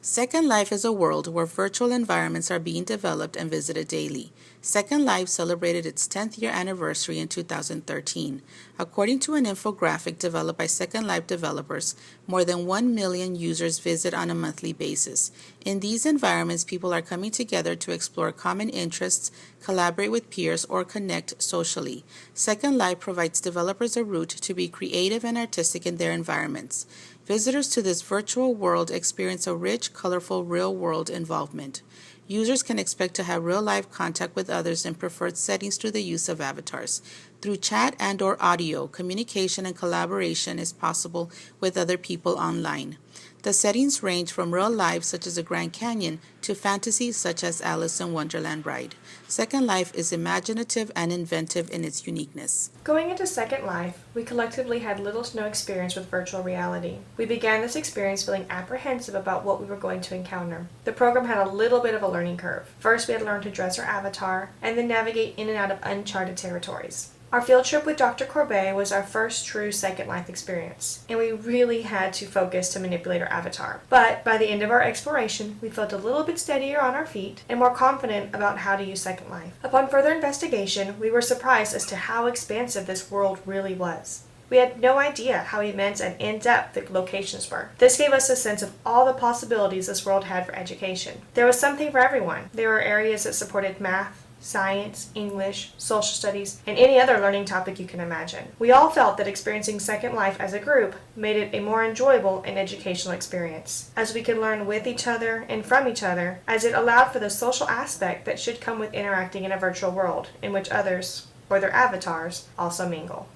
Second Life is a world where virtual environments are being developed and visited daily. Second Life celebrated its 10th year anniversary in 2013. According to an infographic developed by Second Life developers, more than 1 million users visit on a monthly basis. In these environments, people are coming together to explore common interests, collaborate with peers, or connect socially. Second Life provides developers a route to be creative and artistic in their environments. Visitors to this virtual world experience a rich, colorful, real-world involvement. Users can expect to have real-life contact with others in preferred settings through the use of avatars. Through chat and/or audio, communication and collaboration is possible with other people online. The settings range from real life, such as the Grand Canyon, to fantasy, such as Alice in Wonderland ride. Second Life is imaginative and inventive in its uniqueness. Going into Second Life, we collectively had little to no experience with virtual reality. We began this experience feeling apprehensive about what we were going to encounter. The program had a little bit of a learning curve. First, we had to learn to dress our avatar, and then navigate in and out of uncharted territories. Our field trip with Dr. Corbet was our first true Second Life experience, and we really had to focus to manipulate our avatar. But by the end of our exploration, we felt a little bit steadier on our feet and more confident about how to use Second Life. Upon further investigation, we were surprised as to how expansive this world really was. We had no idea how immense and in-depth the locations were. This gave us a sense of all the possibilities this world had for education. There was something for everyone. There were areas that supported math, science, English, social studies, and any other learning topic you can imagine. We all felt that experiencing Second Life as a group made it a more enjoyable and educational experience, as we could learn with each other and from each other, as it allowed for the social aspect that should come with interacting in a virtual world in which others, or their avatars, also mingle.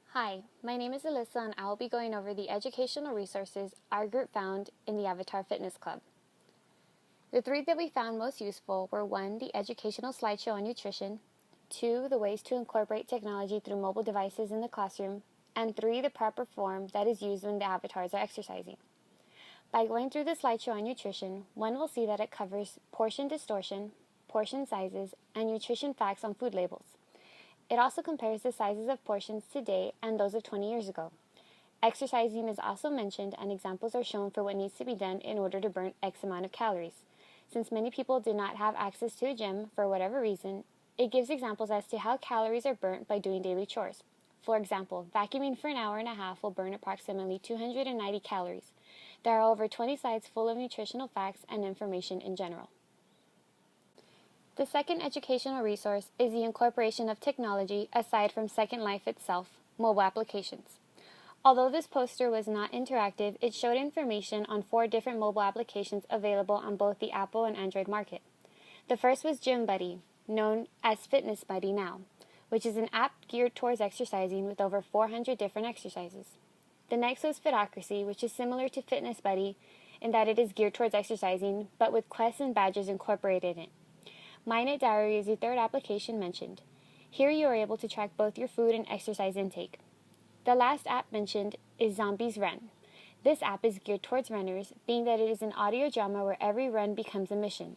Hi, my name is Alyssa and I will be going over the educational resources our group found in the Avatar Fitness Club. The three that we found most useful were 1. The educational slideshow on nutrition, 2. The ways to incorporate technology through mobile devices in the classroom, and 3. The proper form that is used when the avatars are exercising. By going through the slideshow on nutrition, one will see that it covers portion distortion, portion sizes, and nutrition facts on food labels. It also compares the sizes of portions today and those of 20 years ago. Exercising is also mentioned and examples are shown for what needs to be done in order to burn X amount of calories. Since many people do not have access to a gym for whatever reason, it gives examples as to how calories are burnt by doing daily chores. For example, vacuuming for an hour and a half will burn approximately 290 calories. There are over 20 slides full of nutritional facts and information in general. The second educational resource is the incorporation of technology aside from Second Life itself, mobile applications. Although this poster was not interactive, it showed information on 4 different mobile applications available on both the Apple and Android market. The first was Gym Buddy, known as Fitness Buddy now, which is an app geared towards exercising with over 400 different exercises. The next was Fitocracy, which is similar to Fitness Buddy in that it is geared towards exercising, but with quests and badges incorporated in it. MyNet Diary is the third application mentioned. Here you are able to track both your food and exercise intake. The last app mentioned is Zombies Run. This app is geared towards runners, being that it is an audio drama where every run becomes a mission.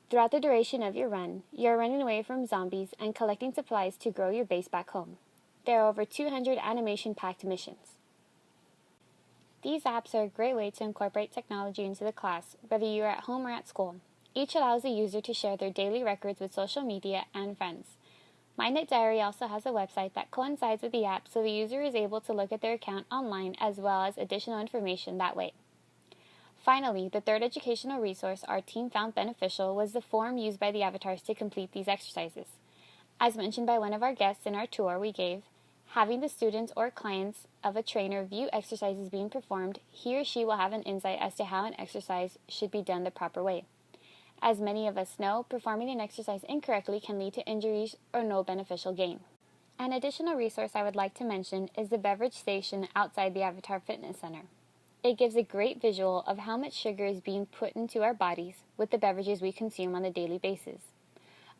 Throughout the duration of your run, you are running away from zombies and collecting supplies to grow your base back home. There are over 200 animation-packed missions. These apps are a great way to incorporate technology into the class, whether you are at home or at school. Each allows the user to share their daily records with social media and friends. MyNet Diary also has a website that coincides with the app, so the user is able to look at their account online as well as additional information that way. Finally, the third educational resource our team found beneficial was the form used by the avatars to complete these exercises. As mentioned by one of our guests in our tour we gave, having the students or clients of a trainer view exercises being performed, he or she will have an insight as to how an exercise should be done the proper way. As many of us know, performing an exercise incorrectly can lead to injuries or no beneficial gain. An additional resource I would like to mention is the beverage station outside the Avatar Fitness Center. It gives a great visual of how much sugar is being put into our bodies with the beverages we consume on a daily basis.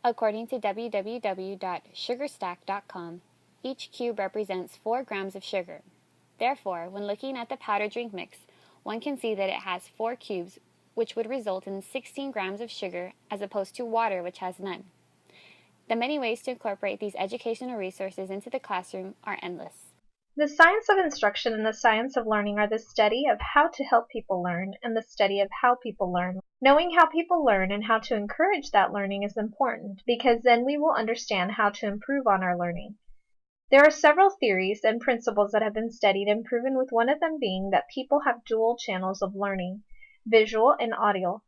According to www.sugarstack.com, each cube represents 4 grams of sugar. Therefore, when looking at the powder drink mix, one can see that it has 4 cubes, which would result in 16 grams of sugar as opposed to water, which has none. The many ways to incorporate these educational resources into the classroom are endless. The science of instruction and the science of learning are the study of how to help people learn and the study of how people learn. Knowing how people learn and how to encourage that learning is important because then we will understand how to improve on our learning. There are several theories and principles that have been studied and proven, with one of them being that people have dual channels of learning, visual and audio.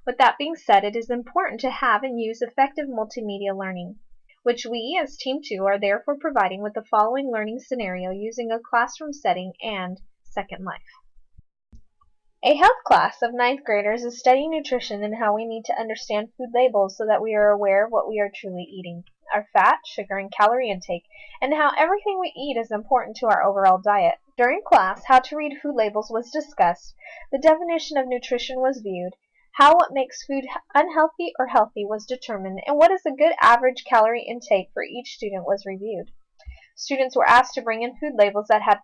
With that being said, it is important to have and use effective multimedia learning, which we as Team 2 are therefore providing with the following learning scenario using a classroom setting and Second Life. A health class of 9th graders is studying nutrition and how we need to understand food labels so that we are aware of what we are truly eating, our fat, sugar, and calorie intake, and how everything we eat is important to our overall diet. During class, how to read food labels was discussed, the definition of nutrition was viewed, how what makes food unhealthy or healthy was determined, and what is a good average calorie intake for each student was reviewed. Students were asked to bring in food labels that had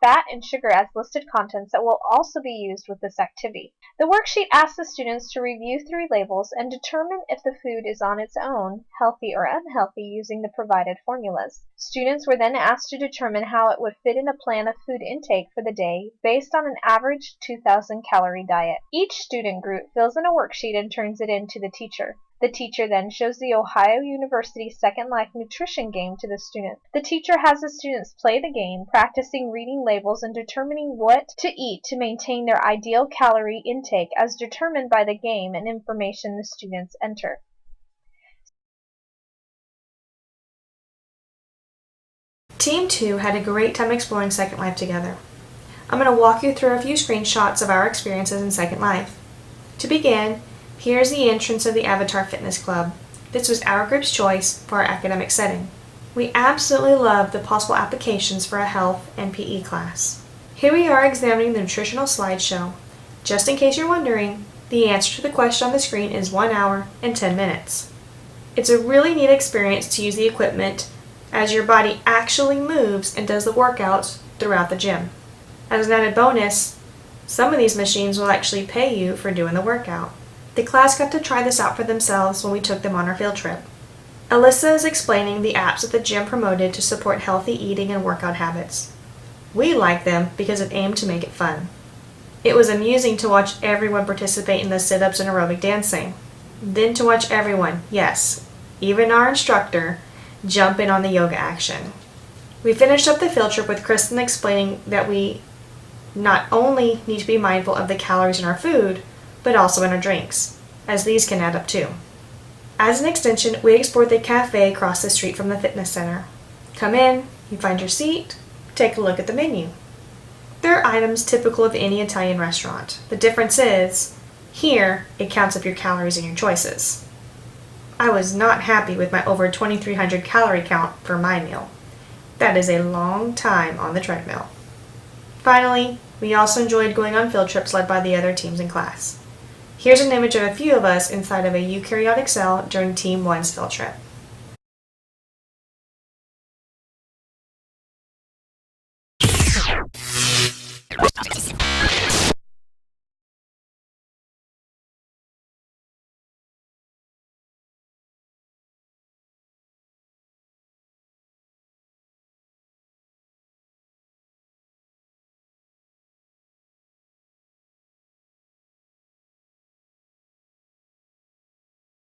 fat and sugar as listed contents that will also be used with this activity. The worksheet asks the students to review 3 labels and determine if the food is on its own, healthy or unhealthy, using the provided formulas. Students were then asked to determine how it would fit in a plan of food intake for the day based on an average 2,000 calorie diet. Each student group fills in a worksheet and turns it in to the teacher. The teacher then shows the Ohio University Second Life nutrition game to the students. The teacher has the students play the game, practicing reading labels and determining what to eat to maintain their ideal calorie intake as determined by the game and information the students enter. Team 2 had a great time exploring Second Life together. I'm going to walk you through a few screenshots of our experiences in Second Life. To begin, here's the entrance of the Avatar Fitness Club. This was our group's choice for our academic setting. We absolutely love the possible applications for a health and PE class. Here we are examining the nutritional slideshow. Just in case you're wondering, the answer to the question on the screen is 1 hour and 10 minutes. It's a really neat experience to use the equipment as your body actually moves and does the workouts throughout the gym. As an added bonus, some of these machines will actually pay you for doing the workout. The class got to try this out for themselves when we took them on our field trip. Alyssa is explaining the apps that the gym promoted to support healthy eating and workout habits. We like them because it aimed to make it fun. It was amusing to watch everyone participate in the sit-ups and aerobic dancing. Then to watch everyone, yes, even our instructor, jump in on the yoga action. We finished up the field trip with Kristen explaining that we not only need to be mindful of the calories in our food, but also in our drinks, as these can add up too. As an extension, we explored the cafe across the street from the fitness center. Come in, you find your seat, take a look at the menu. There are items typical of any Italian restaurant. The difference is, here, it counts up your calories and your choices. I was not happy with my over 2,300 calorie count for my meal. That is a long time on the treadmill. Finally, we also enjoyed going on field trips led by the other teams in class. Here's an image of a few of us inside of a eukaryotic cell during Team 1's field trip.